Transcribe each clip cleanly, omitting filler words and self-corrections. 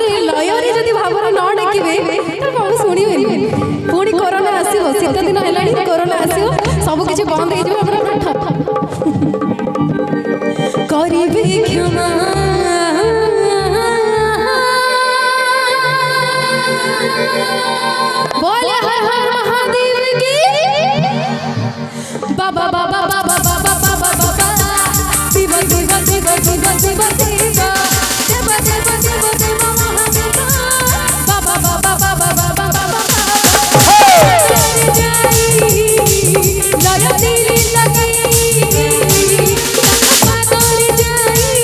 खाली लयरे जदि भावर न डाकिबे त प्रभु सुनिबेनी पुणी कोरोना आसीबो शीत दिन हेलानी कोरोना आसीबो सब किछ बंद हे जिवो हमरा करिबे क्षमा बोले हर हर महादेव की बाबा बाबा बाबा बाबा बाबा बाबा शिव शिव शिव शिव शिव शिव देव देव देव देव महादेव बाबा बाबा बाबा बाबा बाबा लय दिल लगी पागल जाई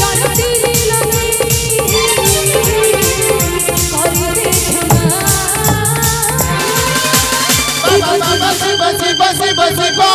लय दिल लगी करिबे क्षमा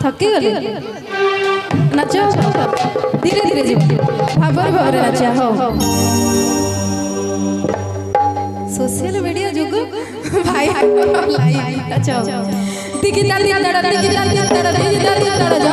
थके गले नाच धीरे धीरे जीव भाबर भाबर नाच हो सोशल मीडिया जुग भाई लाइव नाच दिगिता दिगिता दिगिता दिगिता दिगिता